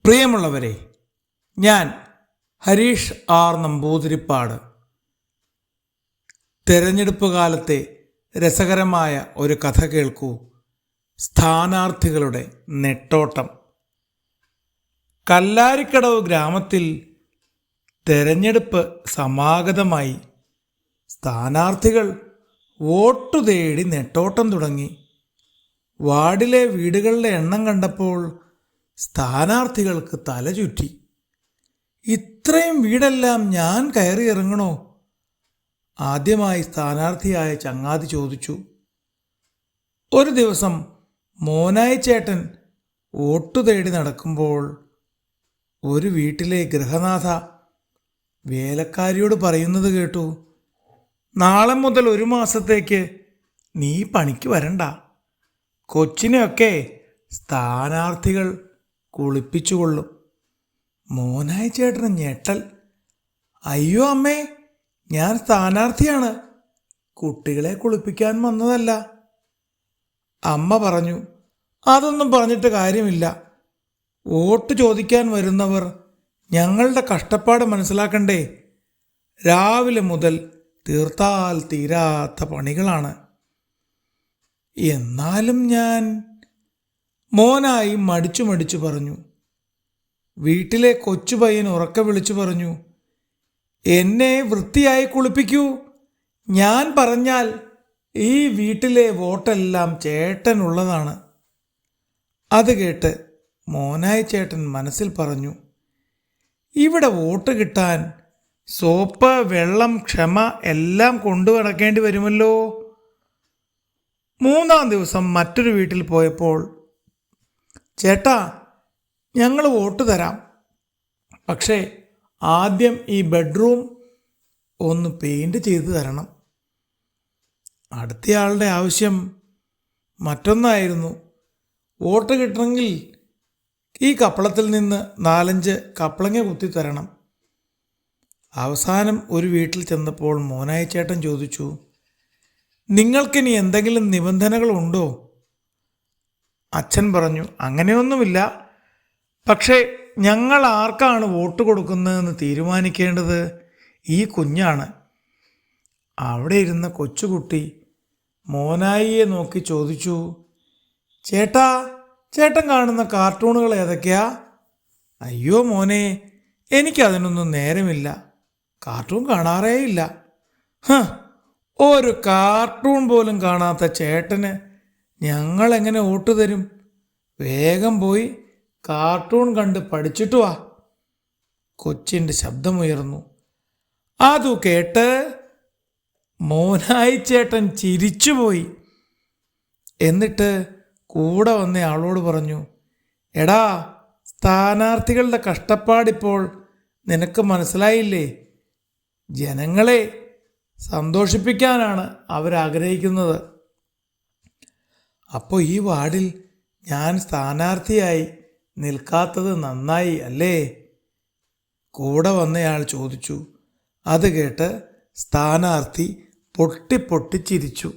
പ്രിയമുള്ളവരെ, ഞാൻ ഹരീഷ് ആർ നമ്പൂതിരിപ്പാട്. തെരഞ്ഞെടുപ്പ് കാലത്തെ രസകരമായ ഒരു കഥ കേൾക്കൂ. സ്ഥാനാർത്ഥികളുടെ നെട്ടോട്ടം. കല്ലാരിക്കടവ് ഗ്രാമത്തിൽ തെരഞ്ഞെടുപ്പ് സമാഗതമായി. സ്ഥാനാർത്ഥികൾ വോട്ടു തേടി നെട്ടോട്ടം തുടങ്ങി. വാർഡിലെ വീടുകളുടെ എണ്ണം കണ്ടപ്പോൾ സ്ഥാനാർത്ഥികൾക്ക് തല ചുറ്റി. ഇത്രയും വീടെല്ലാം ഞാൻ കയറി ഇറങ്ങണോ? ആദ്യമായി സ്ഥാനാർത്ഥിയായ ചങ്ങാതി ചോദിച്ചു. ഒരു ദിവസം മോനായി ചേട്ടൻ വോട്ടു തേടി നടക്കുമ്പോൾ ഒരു വീട്ടിലെ ഗൃഹനാഥ വേലക്കാരിയോട് പറയുന്നത് കേട്ടു. നാളെ മുതൽ 1 മാസത്തേക്ക് നീ പണിക്ക് വരണ്ട. കൊച്ചിനെയൊക്കെ സ്ഥാനാർത്ഥികൾ കുളിപ്പിച്ചുകൊള്ളും. മോനായി ചേട്ടന് ഞെട്ടൽ. അയ്യോ അമ്മേ, ഞാൻ സ്ഥാനാർത്ഥിയാണ്, കുട്ടികളെ കുളിപ്പിക്കാൻ വന്നതല്ല. അമ്മ പറഞ്ഞു, അതൊന്നും പറഞ്ഞിട്ട് കാര്യമില്ല. വോട്ട് ചോദിക്കാൻ വരുന്നവർ ഞങ്ങളുടെ കഷ്ടപ്പാട് മനസ്സിലാക്കണ്ടേ? രാവിലെ മുതൽ തീർത്താൽ തീരാത്ത പണികളാണ്. എന്നാലും ഞാൻ മോനായി മടിച്ചു പറഞ്ഞു. വീട്ടിലെ കൊച്ചു പയ്യൻ ഉറക്കെ വിളിച്ചു പറഞ്ഞു, എന്നെ വൃത്തിയായി കുളിപ്പിക്കൂ. ഞാൻ പറഞ്ഞാൽ ഈ വീട്ടിലെ വോട്ടെല്ലാം ചേട്ടനുള്ളതാണ്. അത് കേട്ട് മോനായി ചേട്ടൻ മനസ്സിൽ പറഞ്ഞു, ഇവിടെ വോട്ട് കിട്ടാൻ സോപ്പ്, വെള്ളം, ക്ഷമ എല്ലാം കൊണ്ടു നടക്കേണ്ടി വരുമല്ലോ. 3-ാം ദിവസം മറ്റൊരു വീട്ടിൽ പോയപ്പോൾ, ചേട്ടാ, ഞങ്ങൾ വോട്ട് തരാം, പക്ഷേ ആദ്യം ഈ ബെഡ്റൂം ഒന്ന് പെയിൻറ് ചെയ്ത് തരണം. അടുത്തയാളുടെ ആവശ്യം മറ്റൊന്നായിരുന്നു. വോട്ട് കിട്ടണമെങ്കിൽ ഈ കപ്പളത്തിൽ നിന്ന് 4-5 കപ്പളങ്ങ കുത്തി തരണം. അവസാനം ഒരു വീട്ടിൽ ചെന്നപ്പോൾ മോനായി ചേട്ടൻ ചോദിച്ചു, നിങ്ങൾക്കിനി എന്തെങ്കിലും നിബന്ധനകളുണ്ടോ? അച്ഛൻ പറഞ്ഞു, അങ്ങനെയൊന്നുമില്ല, പക്ഷേ ഞങ്ങൾ ആർക്കാണ് വോട്ട് കൊടുക്കുന്നതെന്ന് തീരുമാനിക്കേണ്ടത് ഈ കുഞ്ഞാണ്. അവിടെ ഇരുന്ന കൊച്ചുകുട്ടി മോനായിയെ നോക്കി ചോദിച്ചു, ചേട്ടൻ കാണുന്ന കാർട്ടൂണുകൾ ഏതൊക്കെയാ? അയ്യോ മോനെ, എനിക്കതിനൊന്നും നേരമില്ല, കാർട്ടൂൺ കാണാറേയില്ല. ഒരു കാർട്ടൂൺ പോലും കാണാത്ത ചേട്ടന് ഞങ്ങളെങ്ങനെ വോട്ട് തരും? വേഗം പോയി കാർട്ടൂൺ കണ്ട് പഠിച്ചിട്ട് വാ. കൊച്ചിൻ്റെ ശബ്ദമുയർന്നു. അതു കേട്ട് മോനായി ചേട്ടൻ ചിരിച്ചുപോയി. എന്നിട്ട് കൂടെ വന്ന ആളോട് പറഞ്ഞു, എടാ, സ്ഥാനാർത്ഥികളുടെ കഷ്ടപ്പാടിപ്പോൾ നിനക്ക് മനസ്സിലായില്ലേ? ജനങ്ങളെ സന്തോഷിപ്പിക്കാനാണ് അവരാഗ്രഹിക്കുന്നത്. അപ്പോൾ ഈ വാർഡിൽ ഞാൻ സ്ഥാനാർത്ഥിയായി നിൽക്കാത്തത് നന്നായി അല്ലേ? കൂടെ വന്നയാൾ ചോദിച്ചു. അത് കേട്ട് സ്ഥാനാർത്ഥി പൊട്ടി ചിരിച്ചു.